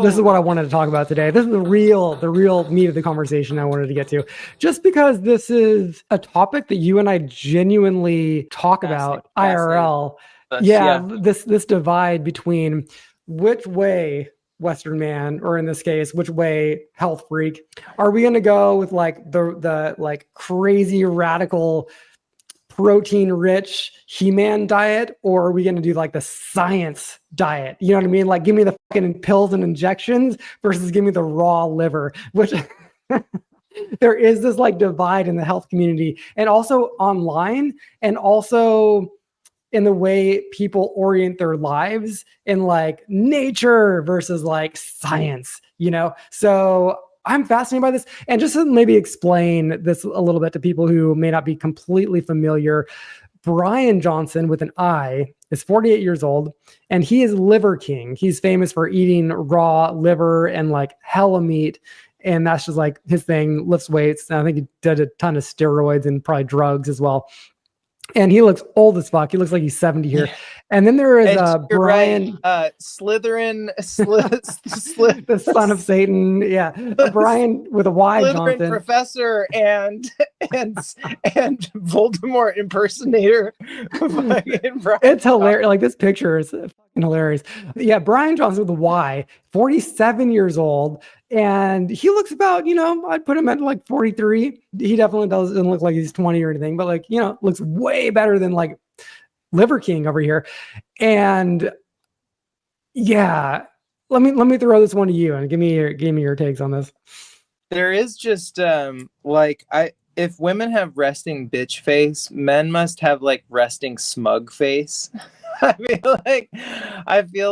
This is what I wanted to talk about today. This is the real meat of the conversation I wanted to get to. Just because this is a topic that you and I genuinely talk about IRL. This divide between which way Western man, or in this case, which way health freak, are we going to go with like the like crazy radical protein rich He-Man diet, or are we going to do like the science diet? You know what I mean? Like, give me the fucking pills and injections versus give me the raw liver, which there is this like divide in the health community, and also online, and also in the way people orient their lives in like nature versus like science, you know? So I'm fascinated by this. And just to maybe explain this a little bit to people who may not be completely familiar, Bryan Johnson with an I is 48 years old, and he is Liver King. He's famous for eating raw liver and like hella meat. And that's just like his thing, lifts weights. And I think he did a ton of steroids and probably drugs as well. And he looks old as fuck. He looks like he's 70 here. And then there is Bryan, Slytherin, the son of Satan. Yeah, Bryan with a Y. Slytherin Johnson, professor and Voldemort impersonator. It's hilarious. Like, this picture is fucking hilarious. Yeah, Bryan Johnson with a Y, 47 years old. And he looks about, you know, I'd put him at like 43. He definitely doesn't look like he's 20 or anything, but like, you know, looks way better than like Liver King over here. And yeah, let me throw this one to you and give me your takes on this. There is just if women have resting bitch face, men must have like resting smug face. I feel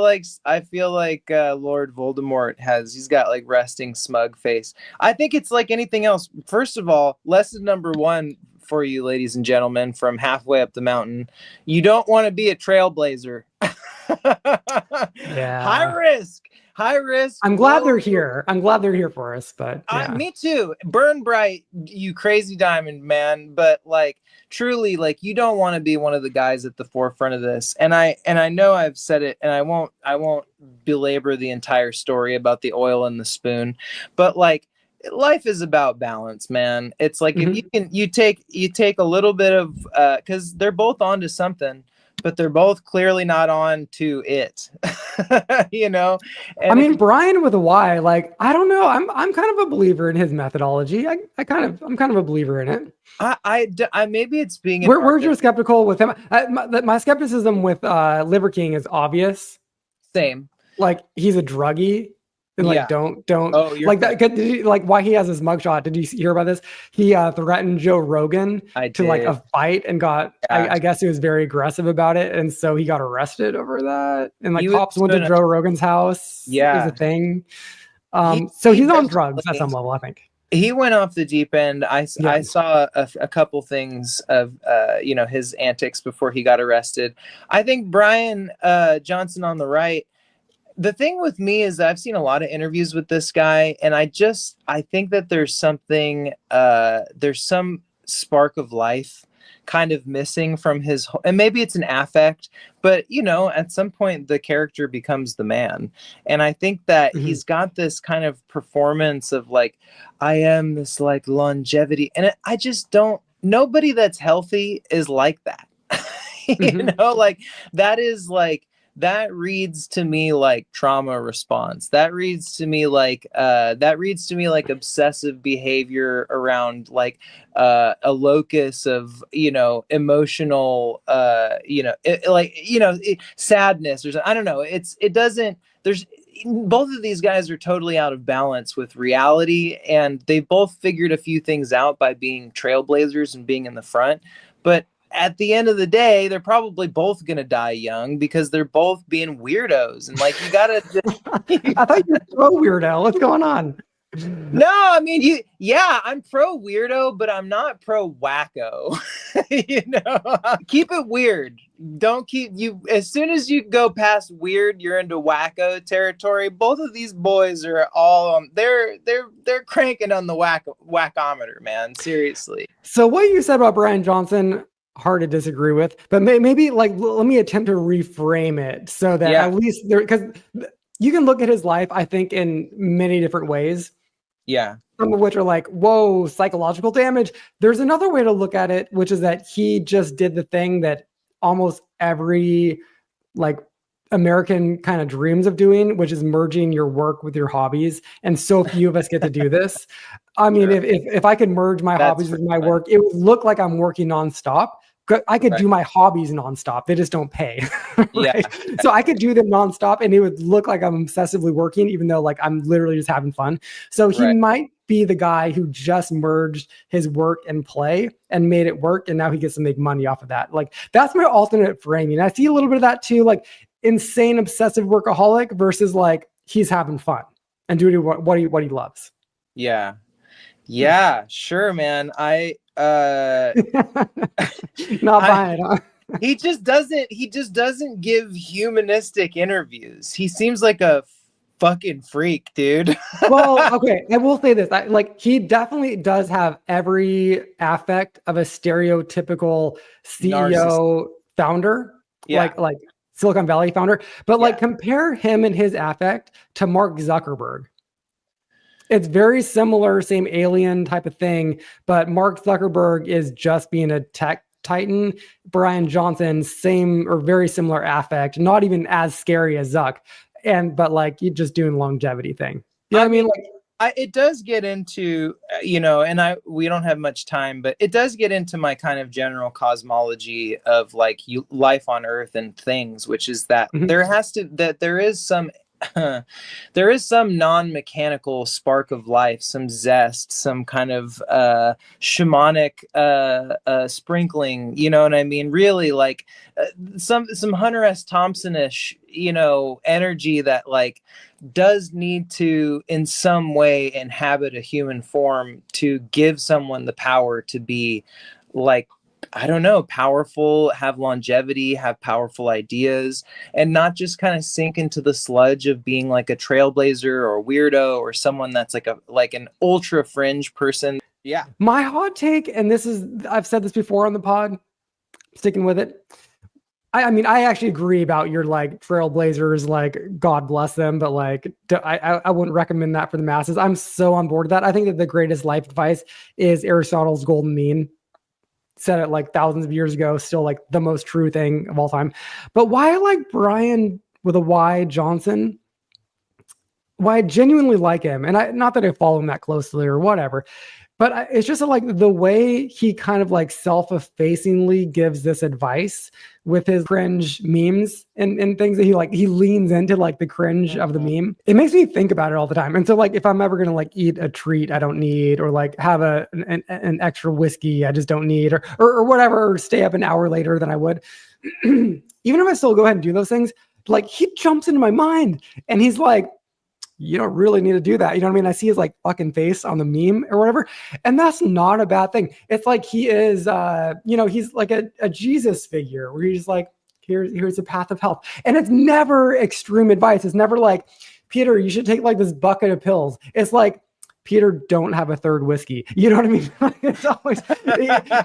like Lord Voldemort he's got like resting smug face. I think it's like anything else. First of all, lesson number one for you, ladies and gentlemen, from halfway up the mountain: you don't want to be a trailblazer. Yeah. High risk. I'm glad they're here. I'm glad they're here for us, but yeah. Me too. Burn bright, you crazy diamond man. But like, truly, like, you don't want to be one of the guys at the forefront of this. And I know I've said it, and I won't belabor the entire story about the oil and the spoon, but like, life is about balance, man. It's like, if you take a little bit of because they're both onto something, but they're both clearly not on to it. You know? And I mean, Bryan with a Y, like, I don't know. I'm kind of a believer in his methodology. I'm kind of a believer in it. I maybe it's being. We're just skeptical with him. My skepticism with Liver King is obvious. Same. Like, he's a druggie. And like, don't like that. Did you, like, why he has his mugshot? Did you hear about this? He threatened Joe Rogan to like a fight, and got I guess he was very aggressive about it, and so he got arrested over that. And like, cops went to Joe Rogan's house. Yeah, is a thing. So he's on drugs at some level, I think. He went off the deep end. I saw a couple things of his antics before he got arrested. I think Bryan Johnson on the right. The thing with me is that I've seen a lot of interviews with this guy, and I think that there's some spark of life kind of missing from his, and maybe it's an affect, but at some point the character becomes the man. And I think that he's got this kind of performance of like, I am this like longevity. And I just don't, nobody that's healthy is like that. Like, that is like, that reads to me like trauma response. That reads to me like obsessive behavior around like a locus of emotional sadness or something. I don't know. There's both of these guys are totally out of balance with reality, and they both figured a few things out by being trailblazers and being in the front, but at the end of the day, they're probably both going to die young because they're both being weirdos. And like, you got to I thought you were pro weirdo. What's going on? No, I mean, I'm pro weirdo, but I'm not pro wacko. Keep it weird. Don't keep you. As soon as you go past weird, you're into wacko territory. Both of these boys are all they're cranking on the wackometer, man. Seriously. So what you said about Bryan Johnson, hard to disagree with, but maybe like, let me attempt to reframe it so that at least there, because you can look at his life, I think, in many different ways. Yeah. Some of which are like, whoa, psychological damage. There's another way to look at it, which is that he just did the thing that almost every like American kind of dreams of doing, which is merging your work with your hobbies. And so few of us get to do this. I mean, Sure. if I could merge my hobbies with my work, it would look like I'm working nonstop. I could do my hobbies nonstop. They just don't pay. Right? Yeah. So I could do them nonstop and it would look like I'm obsessively working, even though like I'm literally just having fun. So he might be the guy who just merged his work and play and made it work. And now he gets to make money off of that. Like that's my alternate framing. I see a little bit of that too, like insane obsessive workaholic versus like he's having fun and doing what he loves. Yeah. Yeah, sure, man. Not buying it, huh? He just doesn't give humanistic interviews. He seems like a fucking freak, dude. Well, okay, I will say this. Like he definitely does have every affect of a stereotypical CEO founder, like Silicon Valley founder. But like compare him and his affect to Mark Zuckerberg. It's very similar, same alien type of thing, but Mark Zuckerberg is just being a tech titan. Bryan Johnson, same or very similar affect, not even as scary as Zuck, but like you just doing longevity thing. You know what I mean? Like it does get into, and we don't have much time, but it does get into my kind of general cosmology of like life on Earth and things, which is that there is some there is some non-mechanical spark of life, some zest, some kind of shamanic sprinkling, you know what I mean? Really like some Hunter S. Thompson-ish, energy that like does need to in some way inhabit a human form to give someone the power to be like, I don't know, powerful, have longevity, have powerful ideas, and not just kind of sink into the sludge of being like a trailblazer or weirdo or someone that's like an ultra fringe person. Yeah. My hot take, and I've said this before on the pod, sticking with it. I mean, I actually agree about your like trailblazers, like God bless them, but like I wouldn't recommend that for the masses. I'm so on board with that. I think that the greatest life advice is Aristotle's golden mean. Said it like thousands of years ago, still like the most true thing of all time. But why I like Bryan with a Y Johnson, why I genuinely like him, and not that I follow him that closely or whatever, but it's just like the way he kind of like self-effacingly gives this advice with his cringe memes and things that he leans into like the cringe of the meme. It makes me think about it all the time. And so like if I'm ever gonna like eat a treat I don't need, or like have an extra whiskey I just don't need, or whatever, or stay up an hour later than I would, even if I still go ahead and do those things, like he jumps into my mind and he's like, you don't really need to do that. You know what I mean? I see his like fucking face on the meme or whatever. And that's not a bad thing. It's like he is, he's like a Jesus figure where he's like, here's a path of health. And it's never extreme advice. It's never like, Peter, you should take like this bucket of pills. It's like, Peter, don't have a third whiskey. You know what I mean? It's always,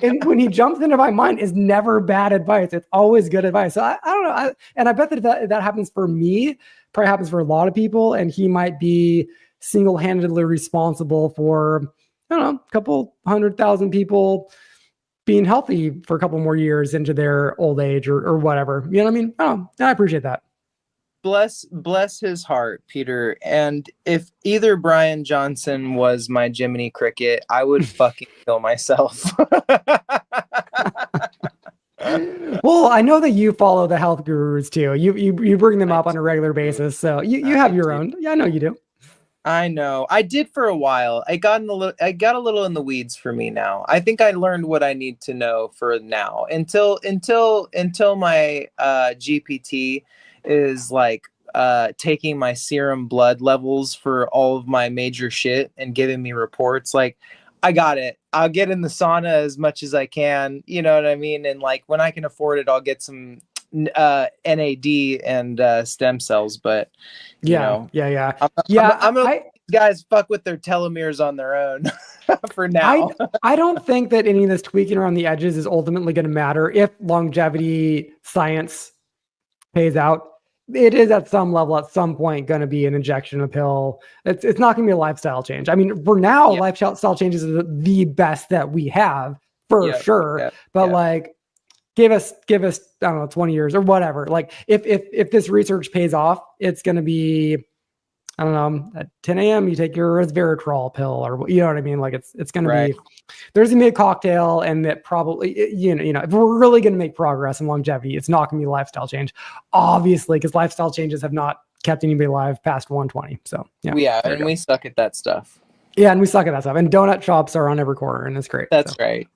and when he jumps into my mind, it's never bad advice. It's always good advice. So I don't know. And I bet that happens for me, probably happens for a lot of people. And he might be single-handedly responsible for, I don't know, a couple 100,000 people being healthy for a couple more years into their old age or whatever. You know what I mean? Oh, I appreciate that. Bless his heart, Peter. And if either Bryan Johnson was my Jiminy Cricket, I would fucking kill myself. Well, I know that you follow the health gurus too. You bring them up on a regular basis, so you have your own. Yeah, I know you do. I know. I did for a while. I got a little in the weeds for me now. I think I learned what I need to know for now. Until my GPT is like taking my serum blood levels for all of my major shit and giving me reports. Like, I got it. I'll get in the sauna as much as I can. You know what I mean? And like when I can afford it, I'll get some NAD and stem cells. But I'm gonna let these guys fuck with their telomeres on their own for now. I don't think that any of this tweaking around the edges is ultimately going to matter if longevity science pays out. it is at some level, at some point, going to be an injection, a pill. It's not going to be a lifestyle change. I mean, for now, lifestyle changes are the best that we have for sure. But like, give us, I don't know, 20 years or whatever. Like, if this research pays off, it's going to be, I don't know, at 10 a.m. you take your resveratrol pill, or you know what I mean? Like, it's going to be, there's going to be a cocktail, and that probably, you know, if we're really going to make progress in longevity, it's not going to be a lifestyle change, obviously, because lifestyle changes have not kept anybody alive past 120. So and we suck at that stuff. Yeah, and we suck at that stuff. And donut shops are on every corner, and it's great. That's right.